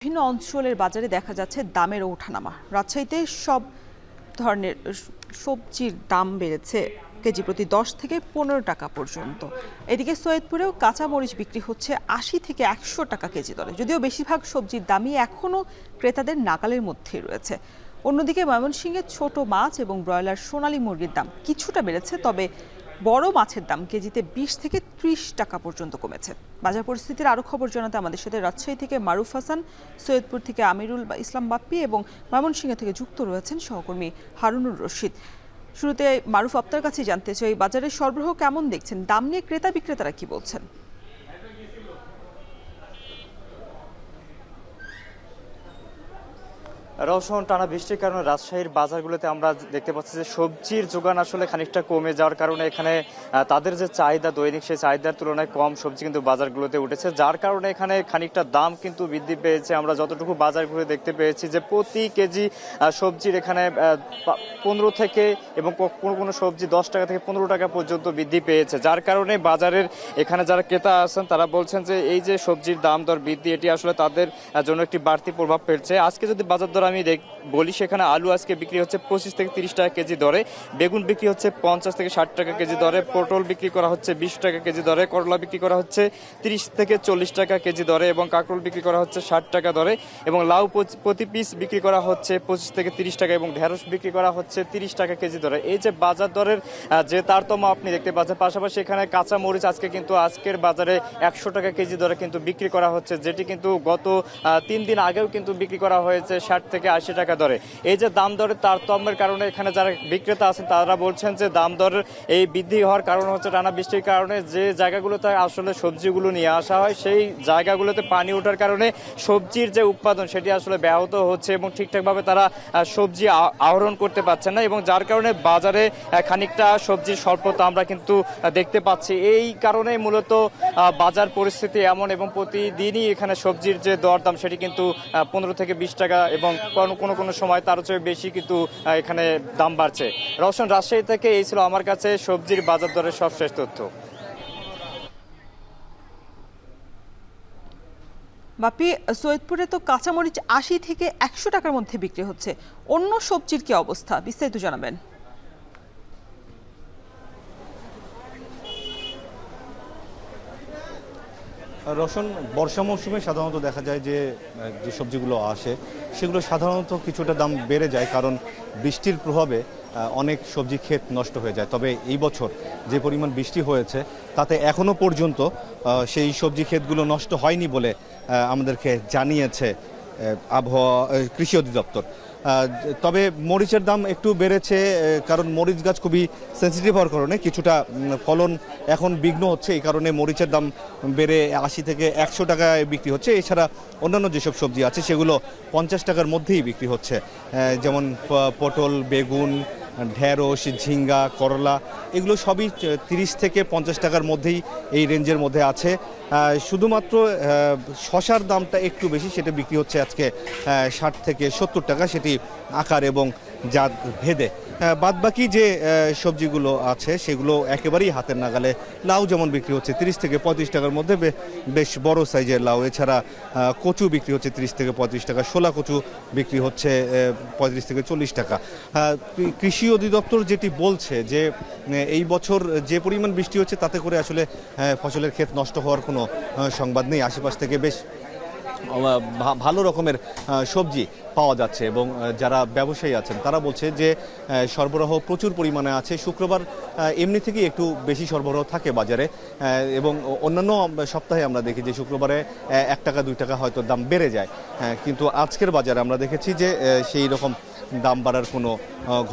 বিভিন্ন অঞ্চলের বাজারে দেখা যাচ্ছে দামের ওঠানামা। রাজশাহীতে সব ধরনের সবজির দাম বেড়েছে কেজি প্রতি 10 থেকে 15 টাকা পর্যন্ত। এদিকে সৈয়দপুরেও কাঁচা মরিচ বিক্রি হচ্ছে 80 থেকে 100 টাকা কেজি দরে, যদিও বেশিরভাগ সবজির দামই এখনও ক্রেতাদের নাগালের মধ্যেই রয়েছে। অন্যদিকে ময়মনসিংহে ছোট মাছ এবং ব্রয়লার সোনালী মুরগির দাম কিছুটা বেড়েছে, তবে বড় মাছের দাম কেজিতে 20 থেকে 30 টাকা পর্যন্ত কমেছে। বাজার পরিস্থিতির আরও খবর জানাতে আমাদের সাথে রাজশাহী থেকে মারুফ হাসান, সৈয়দপুর থেকে আমিরুল ইসলাম বাপ্পি এবং ময়মনসিংহ থেকে যুক্ত রয়েছেন সহকর্মী হারুনুর রশিদ। শুরুতে মারুফ, আপনার কাছে জানতে চাই, বাজারের সরবরাহ কেমন দেখছেন? দাম নিয়ে ক্রেতা বিক্রেতারা কি বলছেন? রওশন, টানা বৃষ্টির কারণে রাজশাহীর বাজারগুলোতে আমরা দেখতে পাচ্ছি যে সবজির যোগান আসলে খানিকটা কমে যাওয়ার কারণে এখানে তাদের যে চাহিদা দৈনিক, সেই চাহিদার তুলনায় কম সবজি কিন্তু বাজারগুলোতে উঠেছে, যার কারণে এখানে খানিকটা দাম কিন্তু বৃদ্ধি পেয়েছে। আমরা যতটুকু বাজার ঘুরে দেখতে পেয়েছি যে প্রতি কেজি সবজির এখানে 15 থেকে এবং কোনো কোনো সবজি 10 টাকা থেকে 15 টাকা পর্যন্ত বৃদ্ধি পেয়েছে, যার কারণে বাজারের এখানে যারা ক্রেতা আছেন তারা বলছেন যে এই যে সবজির দাম দর বৃদ্ধি, এটি আসলে তাদের জন্য একটি বাড়তি প্রভাব ফেলছে। আজকে যদি বাজার দর আমি বলি, সেখানে আলু আজকে বিক্রি হচ্ছে 25 থেকে 30 টাকা কেজি দরে, বেগুন বিক্রি হচ্ছে 50 থেকে 60 টাকা কেজি দরে, পটল বিক্রি করা হচ্ছে 20 টাকা কেজি দরে, করলা বিক্রি করা হচ্ছে 30 থেকে 40 টাকা কেজি দরে এবং কাঁকরোল বিক্রি করা হচ্ছে 60 টাকা দরে এবং লাউ প্রতি পিস বিক্রি করা হচ্ছে 25 থেকে 30 টাকা এবং ঢেঁড়স বিক্রি করা হচ্ছে 30 টাকা কেজি দরে। এই যে বাজার দরের যে তারতম্য আপনি দেখতে পাচ্ছেন, পাশাপাশি এখানে কাঁচা মরিচ আজকের বাজারে 100 টাকা কেজি দরে কিন্তু বিক্রি করা হচ্ছে, যেটি কিন্তু গত 3 দিন আগেও কিন্তু বিক্রি করা হয়েছে 60 থেকে 80 টাকা দরে। এই যে দাম দরের তারতম্যের কারণে এখানে যারা বিক্রেতা আছেন তারা বলছেন যে দাম দরের এই বৃদ্ধি হওয়ার কারণ হচ্ছে টানা বৃষ্টির কারণে যে জায়গাগুলোতে আসলে সবজিগুলো নিয়ে আসা হয়, সেই জায়গাগুলোতে পানি ওঠার কারণে সবজির যে উৎপাদন সেটি আসলে ব্যাহত হচ্ছে এবং ঠিকঠাকভাবে তারা সবজি আহরণ করতে পারছেন না, এবং যার কারণে বাজারে খানিকটা সবজির স্বল্পতা আমরা কিন্তু দেখতে পাচ্ছি। এই কারণে মূলত বাজার পরিস্থিতি এমন, এবং প্রতিদিনই এখানে সবজির যে দরদাম সেটি কিন্তু 15 থেকে 20 টাকা এবং কোনো কোনো সময় তারও চেয়ে বেশি কিন্তু এখানে দাম বাড়ছে। রওশন, রাজশাহী থেকে এই ছিল আমার কাছে সবজির বাজার দরের সবশেষ তথ্য। বাপি, সৈয়দপুরে তো কাঁচামরিচ 80 থেকে 100 টাকার মধ্যে বিক্রি হচ্ছে, অন্য সবজির কি অবস্থা? বিস্তারিত জানাবেন। রওশন, বর্ষা মৌসুমে সাধারণত দেখা যায় যে সবজিগুলো আসে সেগুলো সাধারণত কিছুটা দাম বেড়ে যায়, কারণ বৃষ্টির প্রভাবে অনেক সবজি ক্ষেত নষ্ট হয়ে যায়। তবে এই বছর যে পরিমাণ বৃষ্টি হয়েছে তাতে এখনও পর্যন্ত সেই সবজি ক্ষেতগুলো নষ্ট হয়নি বলে আমাদেরকে জানিয়েছে কৃষি অধিদপ্তর। তবে মরিচের দাম একটু বেড়েছে, কারণ মরিচ গাছ খুবই সেন্সিটিভ হওয়ার কারণে কিছুটা ফলন এখন বিঘ্ন হচ্ছে, এই কারণে মরিচের দাম বেড়ে 80 থেকে 100 টাকায় বিক্রি হচ্ছে। এছাড়া অন্যান্য যেসব সবজি আছে সেগুলো 50 টাকার মধ্যেই বিক্রি হচ্ছে, যেমন পটল, বেগুন, ঢেঁড়স, ঝিঙ্গা, করলা, এগুলো সবই 30 থেকে 50 টাকার মধ্যেই এই রেঞ্জের মধ্যে আছে। শুধুমাত্র শশার দামটা একটু বেশি, সেটা বিক্রি হচ্ছে আজকে 60 থেকে 70 টাকা, সেটি আকার এবং জাত ভেদে। বাদবাকি যে সবজিগুলো আছে সেগুলো একেবারেই হাতের নাগালে। লাউ যেমন বিক্রি হচ্ছে 30 থেকে 35 টাকার মধ্যে, বেশ বড় সাইজের লাউ। এছাড়া কচু বিক্রি হচ্ছে 30 থেকে 35 টাকা, শোলা কচু বিক্রি হচ্ছে 35 থেকে 40 টাকা। কৃষি অধিদপ্তর যেটি বলছে যে এই বছর যে পরিমাণ বৃষ্টি হচ্ছে তাতে করে আসলে ফসলের ক্ষেত নষ্ট হওয়ার কোনো সংবাদ নেই। আশেপাশ থেকে বেশ ভালো রকমের সবজি পাওয়া যাচ্ছে, এবং যারা ব্যবসায়ী আছেন তারা বলছে যে সরবরাহ প্রচুর পরিমাণে আছে। শুক্রবার এমনি থেকেই একটু বেশি সরবরাহ থাকে বাজারে, এবং অন্যান্য সপ্তাহে আমরা দেখি যে শুক্রবারে 1 টাকা 2 টাকা হয়তো দাম বেড়ে যায়, কিন্তু আজকের বাজারে আমরা দেখেছি যে সেই রকম দাম বাড়ার কোনো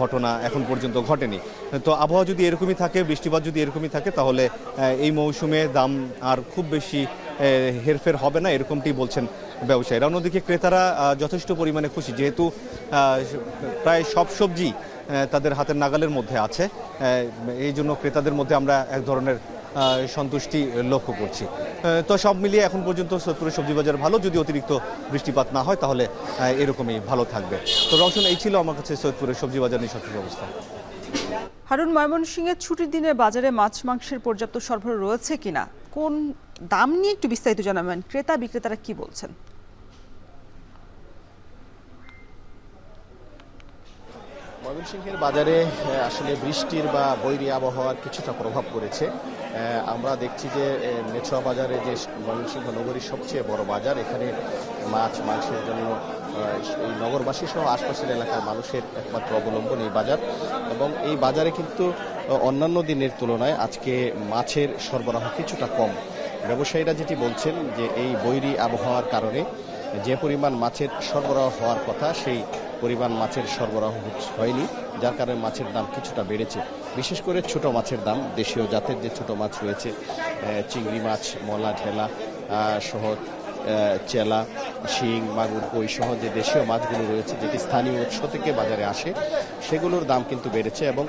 ঘটনা এখন পর্যন্ত ঘটেনি। তো আবহাওয়া যদি এরকমই থাকে, বৃষ্টিপাত যদি এরকমই থাকে, তাহলে এই মৌসুমে দাম আর খুব বেশি হেরফের হবে না, এরকমটি বলছেন ব্যবসায়ীরা। অন্যদিকে ক্রেতারা যথেষ্ট পরিমাণে খুশি, যেহেতু প্রায় সব সবজি তাদের হাতের নাগালের মধ্যে আছে, এই জন্য ক্রেতাদের মধ্যে আমরা এক ধরনের সন্তুষ্টি লক্ষ্য করছি। তো সব মিলিয়ে এখন পর্যন্ত সৈয়দপুরের সবজি বাজার ভালো, যদি অতিরিক্ত বৃষ্টিপাত না হয় তাহলে এরকমই ভালো থাকবে। তো রওশন, এই ছিল আমার কাছে সৈয়দপুরের সবজি বাজার নিয়ে সঠিক অবস্থা। হারুন, ময়মনসিংহের ছুটির দিনে বাজারে মাছ মাংসের পর্যাপ্ত সরবরাহ রয়েছে কিনা, কোন দাম নিয়ে একটু বিস্তারিত জানাবেন, ক্রেতা বিক্রেতারা কি বলছেন? ময়মনসিংহের বাজারে আসলে বৃষ্টির বা বৈরী আবহাওয়ার কিছুটা প্রভাব পড়েছে। আমরা দেখছি যে মেছুয়া বাজারে যে ময়মনসিংহ নগরীর সবচেয়ে বড় বাজার, এখানে মাছ মাংসের জন্য এই নগরবাসী সহ আশপাশের এলাকার মানুষের একমাত্র অবলম্বন এই বাজার। এবং এই বাজারে কিন্তু অন্যান্য দিনের তুলনায় আজকে মাছের সরবরাহ কিছুটা কম। ব্যবসায়ীরা যেটি বলছেন যে এই বৈরী আবহাওয়ার কারণে যে পরিমাণ মাছের সরবরাহ হওয়ার কথা সেই পরিমাণ মাছের সরবরাহ হয়নি, যার কারণে মাছের দাম কিছুটা বেড়েছে। বিশেষ করে ছোট মাছের দাম, দেশীয় জাতের যে ছোট মাছ রয়েছে, চিংড়ি মাছ, মলা, ঢেলা সহ চেলা, শিং, মাগুর, কই সহ যে দেশীয় মাছগুলো রয়েছে, যেটি স্থানীয় উৎস থেকে বাজারে আসে, সেগুলোর দাম কিন্তু বেড়েছে। এবং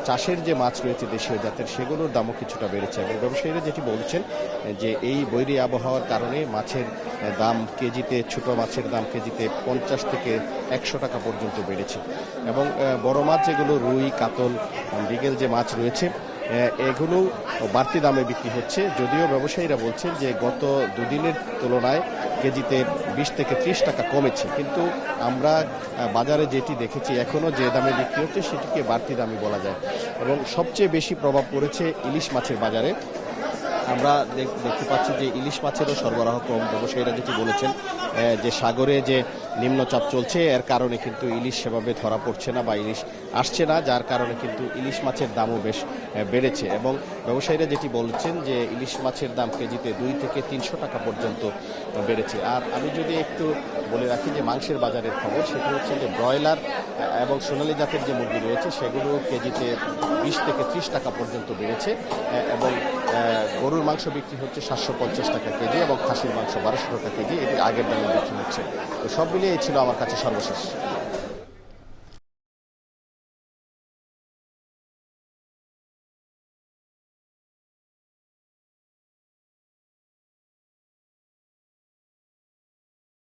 চাষের যে মাছ রয়েছে দেশীয় জাতের, সেগুলোর দামও কিছুটা বেড়েছে। এবং ব্যবসায়ীরা যেটি বলছেন যে এই বৈরী আবহাওয়ার কারণে মাছের দাম কেজিতে, ছোট মাছের দাম কেজিতে 50 থেকে 100 টাকা পর্যন্ত বেড়েছে। এবং বড় মাছ যেগুলো রুই, কাতল, মৃগেল যে মাছ রয়েছে, এগুলো বাড়তি দামে বিক্রি হচ্ছে। যদিও ব্যবসায়ীরা বলছেন যে গত দুদিনের তুলনায় কেজিতে 20 থেকে 30 টাকা কমেছে, কিন্তু আমরা বাজারে যেটি দেখেছি এখনও যে দামে বিক্রি হচ্ছে সেটিকে বাড়তি দামই বলা যায়। এবং সবচেয়ে বেশি প্রভাব পড়েছে ইলিশ মাছের বাজারে। আমরা দেখতে পাচ্ছি যে ইলিশ মাছেরও সরবরাহ কম। ব্যবসায়ীরা যেটি বলেছেন যে সাগরে যে নিম্নচাপ চলছে, এর কারণে কিন্তু ইলিশ সেভাবে ধরা পড়ছে না বা ইলিশ আসছে না, যার কারণে কিন্তু ইলিশ মাছের দামও বেশ বেড়েছে। এবং ব্যবসায়ীরা যেটি বলছেন যে ইলিশ মাছের দাম কেজিতে 2 থেকে 300 টাকা পর্যন্ত বেড়েছে। আর আমি যদি একটু বলে রাখি যে মাংসের বাজারের খবর, সেটি হচ্ছে যে ব্রয়লার এবং সোনালী জাতের যে মুরগি রয়েছে সেগুলো কেজিতে 20 থেকে 30 টাকা পর্যন্ত বেড়েছে। এবং গরুর মাংস বিক্রি হচ্ছে 750 টাকা কেজি এবং খাসির মাংস 1200 টাকা কেজি, এটি আগের দামে বিক্রি হচ্ছে। তো সব মিলিয়ে এই ছিল আমার কাছে সর্বশেষ।